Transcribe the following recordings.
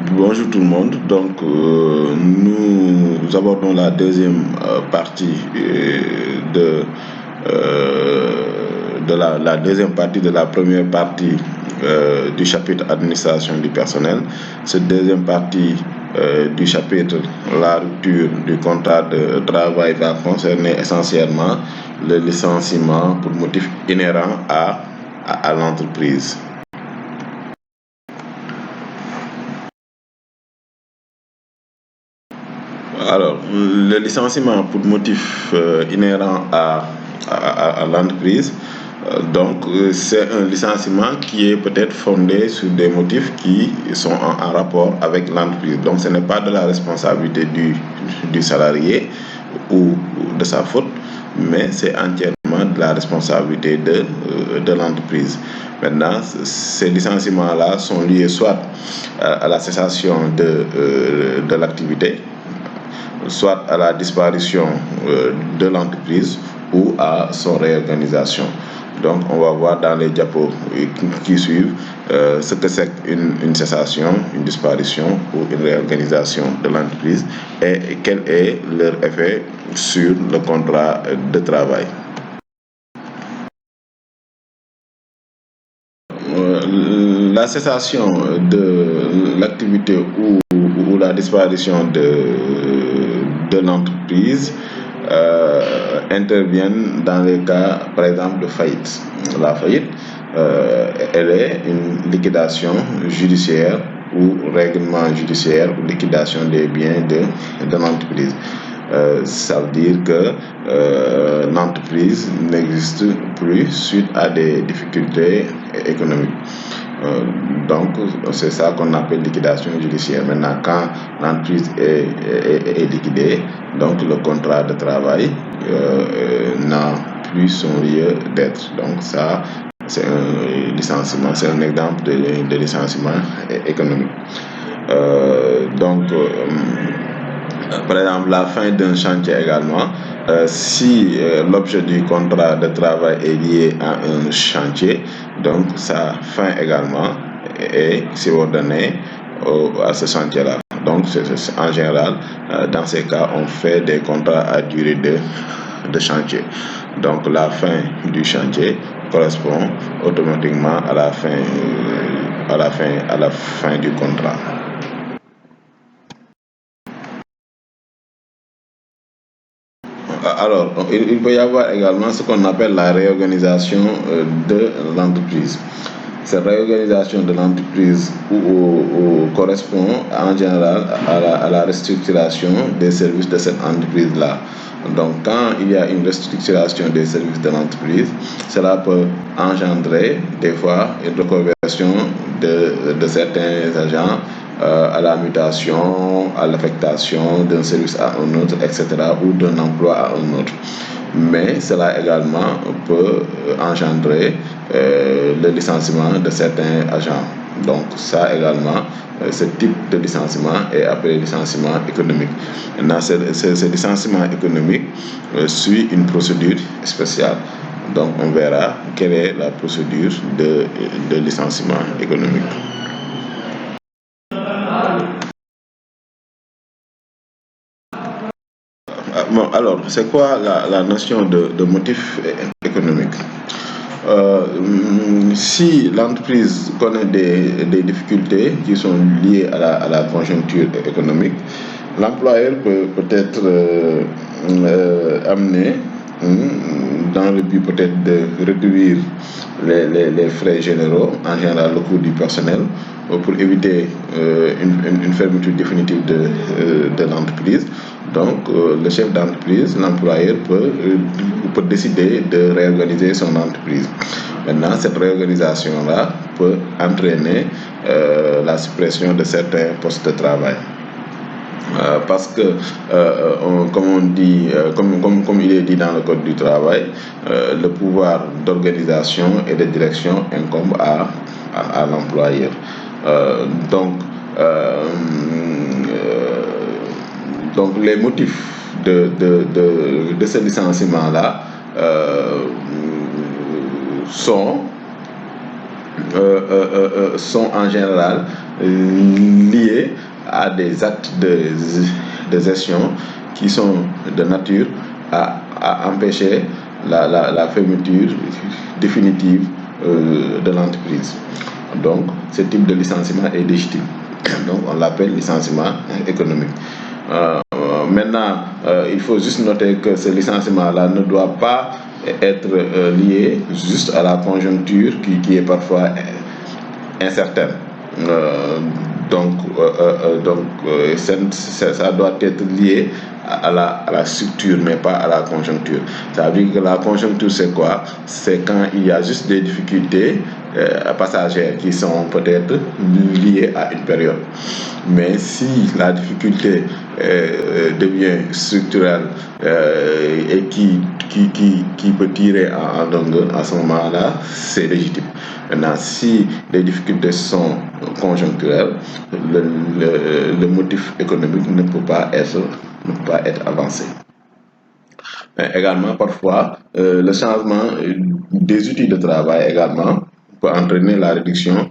Bonjour tout le monde. Donc, nous abordons la deuxième partie la deuxième partie de la première partie du chapitre administration du personnel. Cette deuxième partie du chapitre, la rupture du contrat de travail, va concerner essentiellement le licenciement pour motif inhérent à l'entreprise. Alors, le licenciement pour motif inhérent à l'entreprise, c'est un licenciement qui est peut-être fondé sur des motifs qui sont en rapport avec l'entreprise. Donc, ce n'est pas de la responsabilité du salarié ou de sa faute, mais c'est entièrement de la responsabilité de l'entreprise. Maintenant, ces licenciements-là sont liés soit à la cessation de l'activité, soit à la disparition de l'entreprise ou à son réorganisation. Donc, on va voir dans les diapos qui suivent ce que c'est une cessation, une disparition ou une réorganisation de l'entreprise et quel est leur effet sur le contrat de travail. La cessation de l'activité ou la disparition de l'entreprise interviennent dans les cas, par exemple, de faillite. La faillite, elle est une liquidation judiciaire ou règlement judiciaire ou liquidation des biens de l'entreprise. Ça veut dire que l'entreprise n'existe plus suite à des difficultés économiques. Donc, c'est ça qu'on appelle liquidation judiciaire. Maintenant, quand l'entreprise est liquidée, donc le contrat de travail n'a plus son lieu d'être. Donc, ça, c'est un licenciement, c'est un exemple de licenciement économique. Par exemple, la fin d'un chantier également, si l'objet du contrat de travail est lié à un chantier, donc sa fin également est subordonnée à ce chantier-là. Donc, en général, dans ces cas, on fait des contrats à durée de chantier. Donc, la fin du chantier correspond automatiquement à la fin du contrat. Alors, il peut y avoir également ce qu'on appelle la réorganisation de l'entreprise. Cette réorganisation de l'entreprise correspond en général à la restructuration des services de cette entreprise-là. Donc, quand il y a une restructuration des services de l'entreprise, cela peut engendrer des fois une reconversion de certains agents à la mutation, à l'affectation d'un service à un autre, etc., ou d'un emploi à un autre. Mais cela également peut engendrer le licenciement de certains agents. Donc ça également, ce type de licenciement est appelé licenciement économique. Maintenant, ce licenciement économique suit une procédure spéciale. Donc on verra quelle est la procédure de licenciement économique. Bon, alors, c'est quoi la notion de motif économique? Si l'entreprise connaît des difficultés qui sont liées à la conjoncture économique, l'employeur peut être amené dans le but peut-être de réduire les frais généraux, en général le coût du personnel, pour éviter une fermeture définitive de l'entreprise. Donc, le chef d'entreprise, l'employeur peut décider de réorganiser son entreprise. Maintenant, cette réorganisation-là peut entraîner la suppression de certains postes de travail. Parce que, comme on dit, comme il est dit dans le Code du travail, le pouvoir d'organisation et de direction incombe à l'employeur. Donc les motifs de ce licenciement-là sont en général liés à des actes de gestion qui sont de nature à empêcher la fermeture définitive de l'entreprise. Donc, ce type de licenciement est légitime. Donc, on l'appelle licenciement économique. Maintenant, il faut juste noter que ce licenciement-là ne doit pas être lié juste à la conjoncture qui est parfois incertaine. Ça doit être lié à la structure, mais pas à la conjoncture. Ça veut dire que la conjoncture, c'est quoi? C'est quand il y a juste des difficultés passagères qui sont peut-être liées à une période. Mais si la difficulté devient structurelle et qui peut tirer en longueur, à ce moment-là, c'est légitime. Maintenant, si les difficultés sont conjoncturelles, le motif économique ne peut pas être avancé. Mais également, parfois, le changement des outils de travail également peut entraîner la réduction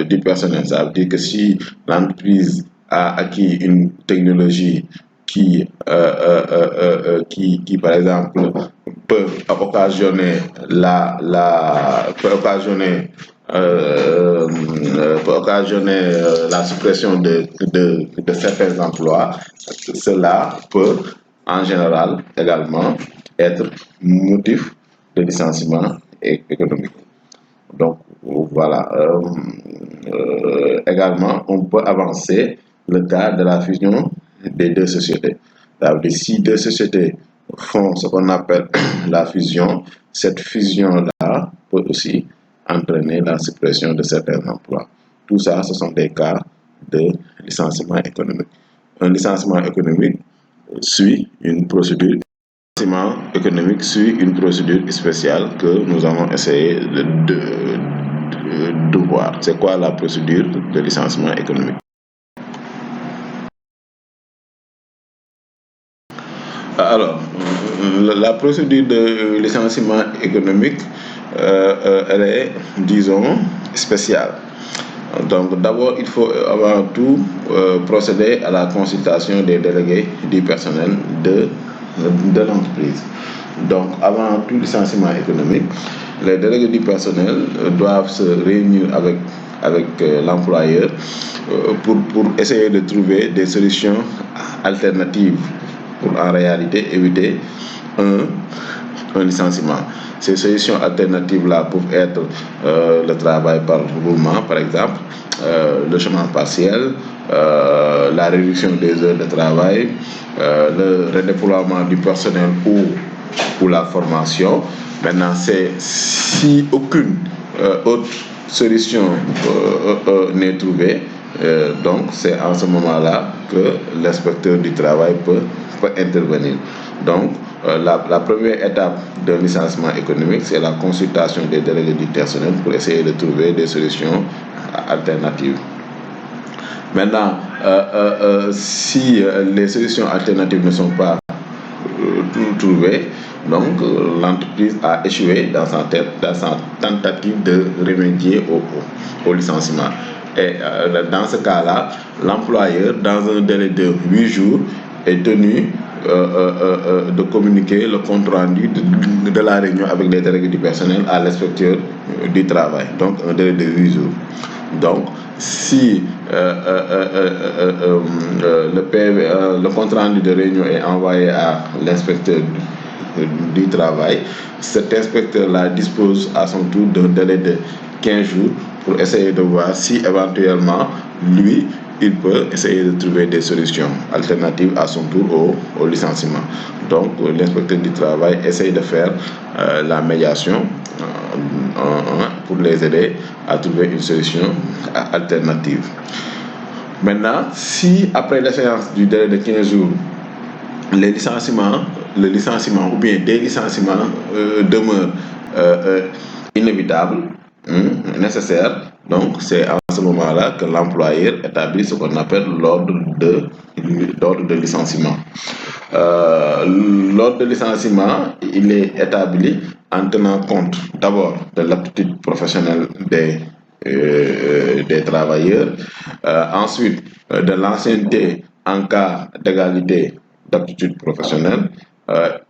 du personnel. Ça veut dire que si l'entreprise a acquis une technologie qui par exemple, peut occasionner la suppression de certains emplois, cela peut en général également être motif de licenciement économique. Donc voilà. Également, on peut avancer le cas de la fusion des deux sociétés. Si deux sociétés font ce qu'on appelle la fusion, cette fusion-là peut aussi entraîner la suppression de certains emplois. Tout ça, ce sont des cas de licenciement économique. Un licenciement économique suit une procédure. Le licenciement économique suit une procédure spéciale que nous allons essayer de voir. C'est quoi la procédure de licenciement économique? Alors, la procédure de licenciement économique, elle est, disons, spéciale. Donc, d'abord, il faut avant tout procéder à la consultation des délégués du personnel de l'entreprise. Donc, avant tout licenciement économique, les délégués du personnel doivent se réunir avec l'employeur pour essayer de trouver des solutions alternatives pour en réalité éviter un licenciement. Ces solutions alternatives-là peuvent être le travail par roulement, par exemple, le chômage partiel, la réduction des heures de travail, le redéploiement du personnel ou la formation. Maintenant, si aucune autre solution n'est trouvée, donc c'est en ce moment-là que l'inspecteur du travail peut intervenir. Donc, la première étape d'un licenciement économique, c'est la consultation des délégués du personnel pour essayer de trouver des solutions alternatives. Maintenant, si les solutions alternatives ne sont pas trouvées, donc l'entreprise a échoué dans sa tentative de remédier au licenciement. Et dans ce cas-là, l'employeur, dans un délai de 8 jours, est tenu de communiquer le compte rendu de la réunion avec les délégués du personnel à l'inspecteur du travail. Donc, un délai de 8 jours. Donc, si le compte rendu de réunion est envoyé à l'inspecteur du travail, cet inspecteur-là dispose à son tour d'un délai de 15 jours pour essayer de voir si éventuellement, lui, il peut essayer de trouver des solutions alternatives à son tour au licenciement. Donc, l'inspecteur du travail essaye de faire la médiation pour les aider à trouver une solution alternative. Maintenant, si après la séance du délai de 15 jours, le licenciement ou bien des licenciements demeurent inévitables, nécessaires, donc c'est à ce moment-là que l'employeur établit ce qu'on appelle l'ordre de licenciement. L'ordre de licenciement, il est établi en tenant compte d'abord de l'aptitude professionnelle des des travailleurs. Ensuite, de l'ancienneté en cas d'égalité d'aptitude professionnelle.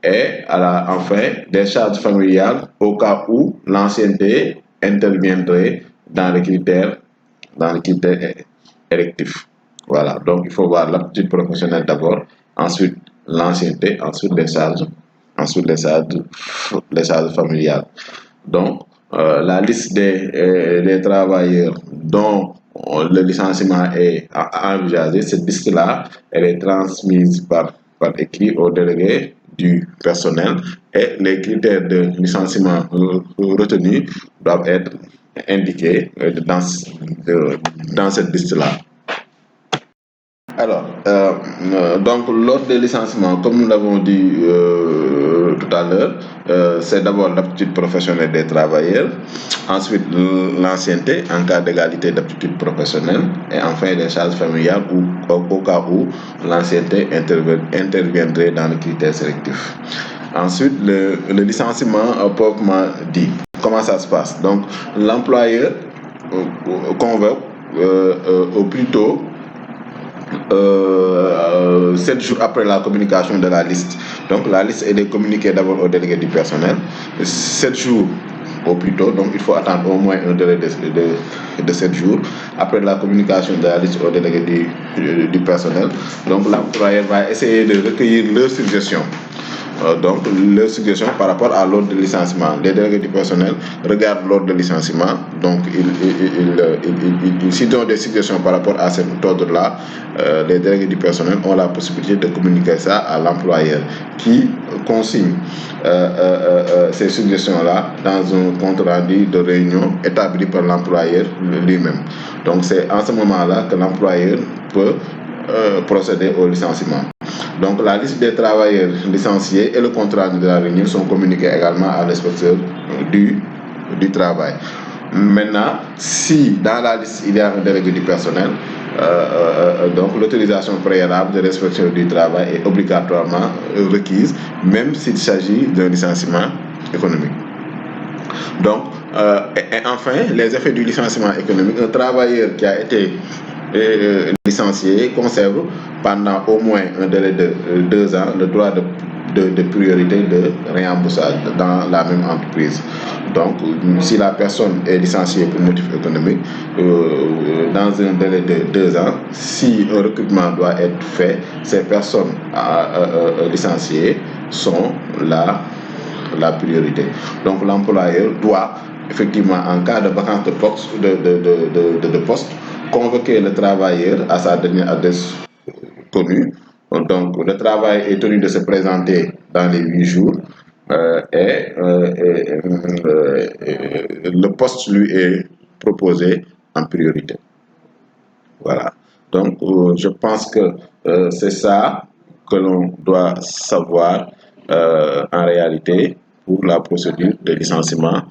Et enfin, des charges familiales au cas où l'ancienneté interviendrait dans les critères électifs. Voilà, donc il faut voir l'aptitude professionnelle d'abord, ensuite l'ancienneté, ensuite les charges familiales. Donc, la liste des travailleurs dont le licenciement est envisagé, cette liste-là, elle est transmise par écrit au délégué du personnel et les critères de licenciement retenus doivent être indiqués dans cette liste-là. Alors, donc lors des licenciements, comme nous l'avons dit tout à l'heure, c'est d'abord l'aptitude professionnelle des travailleurs, ensuite l'ancienneté en cas d'égalité d'aptitude professionnelle, et enfin les charges familiales au cas où l'ancienneté interviendrait dans le critère sélectif. Ensuite, le licenciement proprement dit. Comment ça se passe? Donc, l'employeur convoque au plus tôt 7 jours après la communication de la liste. Donc la liste est communiquée d'abord au délégué du personnel. 7 jours au plus tôt, donc il faut attendre au moins un délai de 7 jours après la communication de la liste au délégué du personnel. Donc l'employeur va essayer de recueillir leurs suggestions. Donc, leurs suggestions par rapport à l'ordre de licenciement. Les délégués du personnel regardent l'ordre de licenciement. Donc, s'ils ont des suggestions par rapport à cet ordre-là, les délégués du personnel ont la possibilité de communiquer ça à l'employeur qui consigne ces suggestions-là dans un compte rendu de réunion établi par l'employeur lui-même. Donc, c'est en ce moment-là que l'employeur peut procéder au licenciement. Donc la liste des travailleurs licenciés et le compte rendu de la réunion sont communiqués également à l'inspecteur du travail. Maintenant, si dans la liste il y a un délégué du personnel, donc l'autorisation préalable de l'inspecteur du travail est obligatoirement requise, même s'il s'agit d'un licenciement économique. Donc, et enfin, les effets du licenciement économique. Un travailleur qui a été licencié conserve pendant au moins un délai de 2 ans le droit de priorité de réembauchage dans la même entreprise. Donc, si la personne est licenciée pour motif économique, dans un délai de 2 ans, si un recrutement doit être fait, ces personnes licenciées sont la priorité. Donc, l'employeur doit effectivement, en cas de vacance de poste, convoquer le travailleur à sa dernière adresse connue. Donc, le travail est tenu de se présenter dans les 8 jours et le poste lui est proposé en priorité. Voilà. Donc, je pense que c'est ça que l'on doit savoir en réalité pour la procédure de licenciement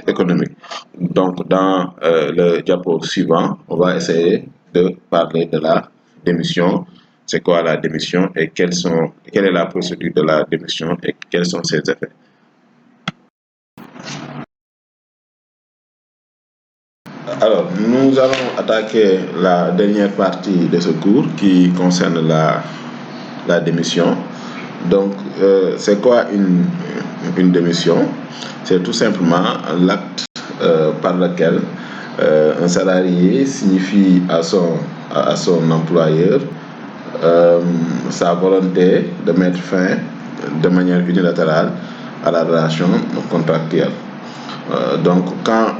économique. Donc, dans le diapo suivant, on va essayer de parler de la démission. C'est quoi la démission et quelle est la procédure de la démission et quels sont ses effets. Alors, nous allons attaquer la dernière partie de ce cours qui concerne la démission. Donc, c'est quoi une démission? C'est tout simplement l'acte par lequel un salarié signifie à son employeur sa volonté de mettre fin de manière unilatérale à la relation contractuelle. Donc, quand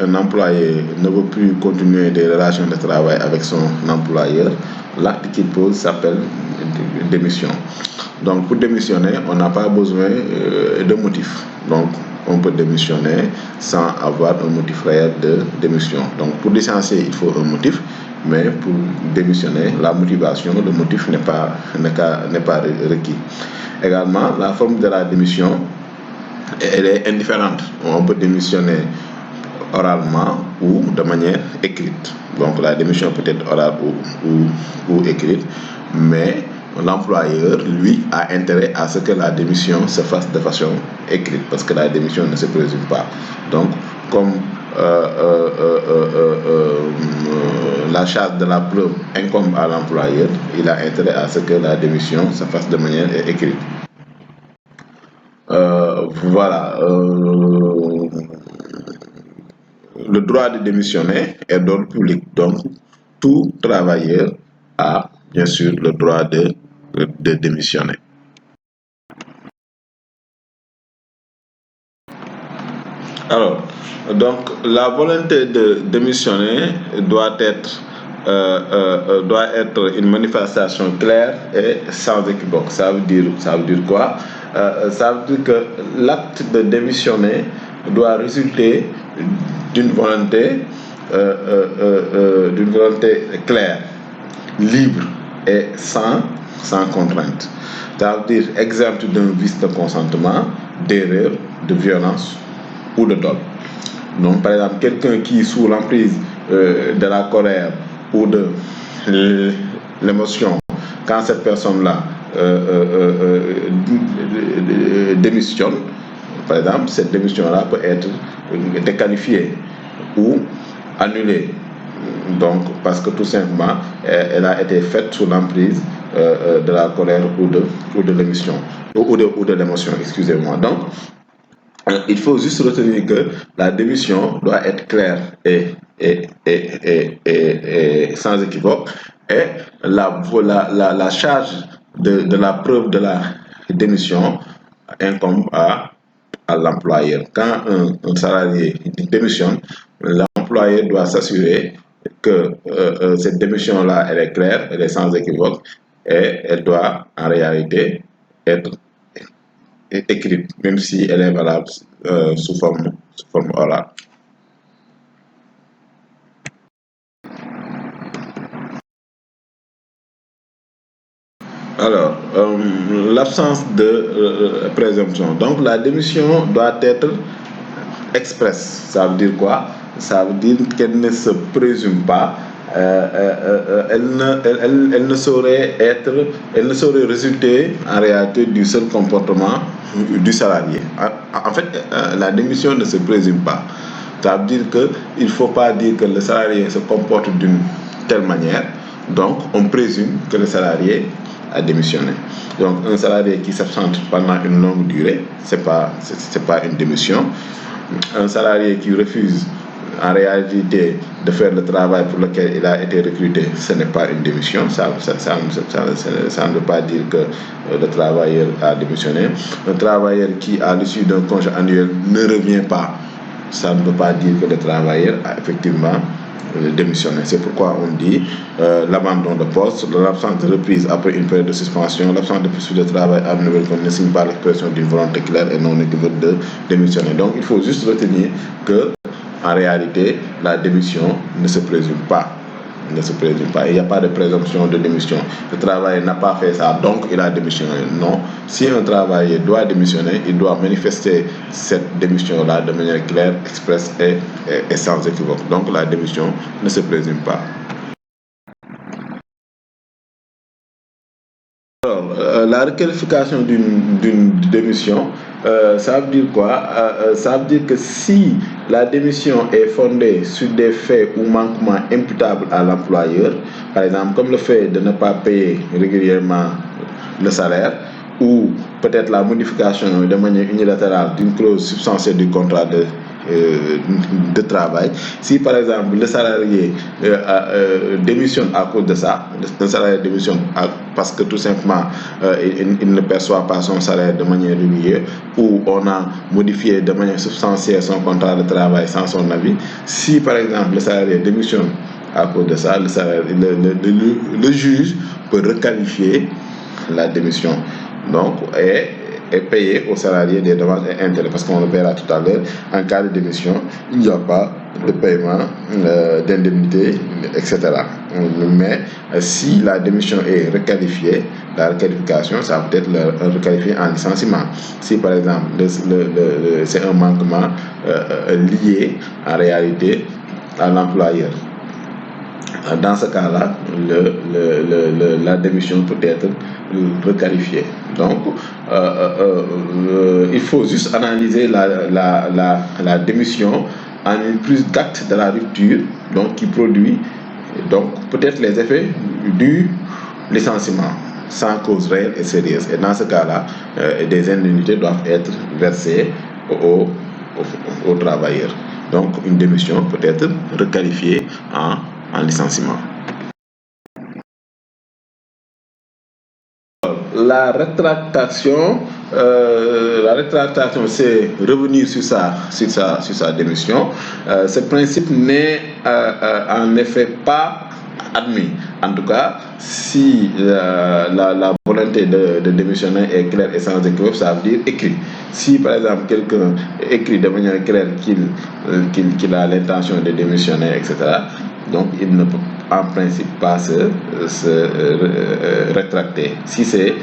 un employé ne veut plus continuer des relations de travail avec son employeur, l'acte qu'il pose s'appelle démission. Donc, pour démissionner, on n'a pas besoin de motif. Donc, on peut démissionner sans avoir un motif réel de démission. Donc, pour licencier, il faut un motif, mais pour démissionner, la motivation, le motif n'est pas requis. Également, la forme de la démission, elle est indifférente. On peut démissionner oralement ou de manière écrite. Donc la démission peut être orale ou écrite, mais l'employeur, lui, a intérêt à ce que la démission se fasse de façon écrite, parce que la démission ne se présume pas. Donc, comme la charge de la preuve incombe à l'employeur, il a intérêt à ce que la démission se fasse de manière écrite. Voilà. Le droit de démissionner est d'ordre public. Donc, tout travailleur a bien sûr le droit de démissionner. Alors, donc, la volonté de démissionner doit être une manifestation claire et sans équivoque. Ça veut dire quoi? Ça veut dire que l'acte de démissionner doit résulter d'une volonté claire, libre et sans contrainte. Ça veut dire exempt d'un vice de consentement, d'erreur, de violence ou de dol. Donc, par exemple, quelqu'un qui est sous l'emprise de la colère ou de l'émotion, quand cette personne-là démissionne, par exemple, cette démission-là peut être déqualifiée ou annulée. Donc, parce que tout simplement, elle a été faite sous l'emprise de la colère ou de l'émotion, ou de l'émotion, excusez-moi. Donc, il faut juste retenir que la démission doit être claire et sans équivoque, et la charge de la preuve de la démission incombe à l'employeur. Quand un salarié démissionne, l'employeur doit s'assurer que cette démission-là, elle est claire, elle est sans équivoque, et elle doit en réalité être écrite, même si elle est valable sous forme orale. Alors, l'absence de présomption. Donc, la démission doit être expresse. Ça veut dire quoi? Ça veut dire qu'elle ne se présume pas. Elle ne saurait résulter en réalité du seul comportement du salarié. En fait, la démission ne se présume pas. Ça veut dire qu'il ne faut pas dire que le salarié se comporte d'une telle manière. Donc, on présume que le salarié a démissionné. Donc, un salarié qui s'absente pendant une longue durée, c'est pas une démission. Un salarié qui refuse en réalité de faire le travail pour lequel il a été recruté, ce n'est pas une démission. Ça ne veut pas dire que le travailleur a démissionné. Un travailleur qui, à l'issue d'un congé annuel, ne revient pas, ça ne veut pas dire que le travailleur a effectivement démissionner. C'est pourquoi on dit l'abandon de poste, l'absence de reprise après une période de suspension, l'absence de poursuite de travail à nouvelle commune ne signe pas l'expression d'une volonté claire et non équivoque de démissionner. Donc il faut juste retenir que en réalité la démission ne se présume pas. Il n'y a pas de présomption de démission. Le travailleur n'a pas fait ça, donc il a démissionné. Non. Si un travailleur doit démissionner, il doit manifester cette démission-là de manière claire, expresse et sans équivoque. Donc la démission ne se présume pas. Alors, la requalification d'une démission, ça veut dire quoi? Ça veut dire que si la démission est fondée sur des faits ou manquements imputables à l'employeur, par exemple comme le fait de ne pas payer régulièrement le salaire, ou peut-être la modification de manière unilatérale d'une clause substantielle du contrat de travail. Si par exemple le salarié démissionne à cause de ça, le salarié démissionne parce que tout simplement il ne perçoit pas son salaire de manière régulière, ou on a modifié de manière substantielle son contrat de travail sans son avis, si par exemple le salarié démissionne à cause de ça, le juge peut requalifier la démission. Donc, et payer aux salariés des dommages et intérêts, parce qu'on le verra tout à l'heure, en cas de démission, il n'y a pas de paiement d'indemnité, etc. Mais si la démission est requalifiée, la requalification, ça peut être requalifié en licenciement. Si par exemple, c'est un manquement lié en réalité à l'employeur. Dans ce cas-là, la démission peut être requalifiée. Donc, il faut juste analyser la démission en une prise d'acte de la rupture, donc qui produit donc peut-être les effets du licenciement sans cause réelle et sérieuse. Et dans ce cas-là, des indemnités doivent être versées aux travailleurs. Donc une démission peut être requalifiée en licenciement. La rétractation, c'est revenir sur sa démission. Ce principe n'est en effet pas admis. En tout cas, si la volonté de démissionner est claire et sans équivoque, ça veut dire écrit. Si par exemple quelqu'un écrit de manière claire qu'il a l'intention de démissionner, etc., donc il ne peut en principe pas se rétracter si c'est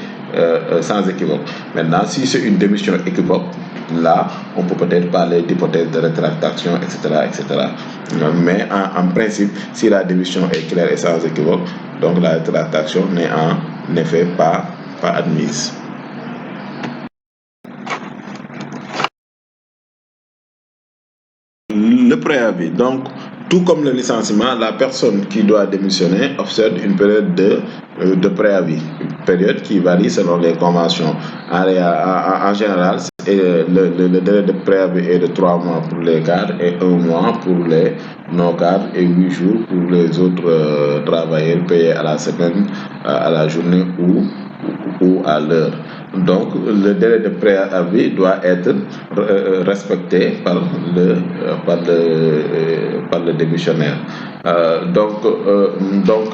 sans équivoque. Maintenant, si c'est une démission équivoque, là, on peut peut-être parler d'hypothèse de rétractation, etc., etc. Mais en principe, si la démission est claire et sans équivoque, donc la rétractation n'est en effet pas admise. Le préavis. Donc, tout comme le licenciement, la personne qui doit démissionner observe une période de préavis, une période qui varie selon les conventions. En général, le délai de préavis est de 3 mois pour les cadres et 1 mois pour les non-cadres et 8 jours pour les autres travailleurs payés à la semaine, à la journée ou à l'heure. Donc, le délai de préavis doit être respecté par le démissionnaire. Donc,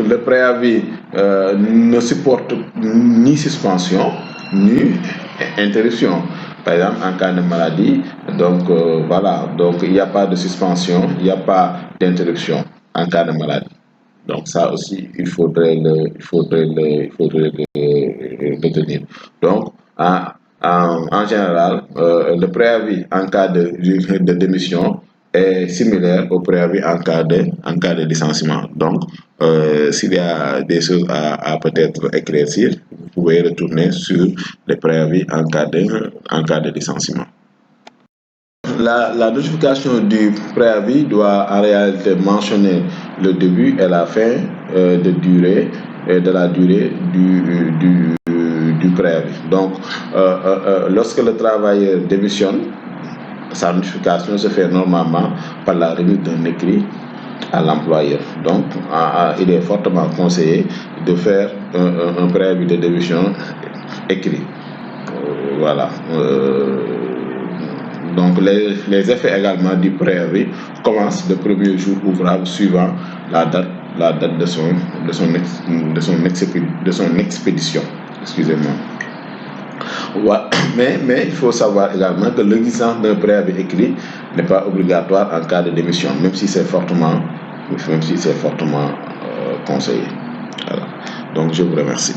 le préavis ne supporte ni suspension ni interruption. Par exemple, en cas de maladie, donc voilà, donc il n'y a pas de suspension, il n'y a pas d'interruption en cas de maladie. Donc ça aussi, il faudrait le tenir. Donc, en général, le préavis en cas de démission est similaire au préavis en cas de licenciement. Donc, s'il y a des choses à peut-être éclaircir, vous pouvez retourner sur le préavis en cas de licenciement. La notification du préavis doit en réalité mentionner le début et la fin de la durée du préavis. Donc, lorsque le travailleur démissionne, sa notification se fait normalement par la remise d'un écrit à l'employeur. Donc, il est fortement conseillé de faire un préavis de démission écrit. Voilà. Donc, les effets également du préavis commencent le premier jour ouvrable suivant la date de son expédition. Excusez-moi. Ouais, mais il faut savoir également que l'existence d'un préavis écrit n'est pas obligatoire en cas de démission, même si c'est fortement conseillé. Voilà. Donc, je vous remercie.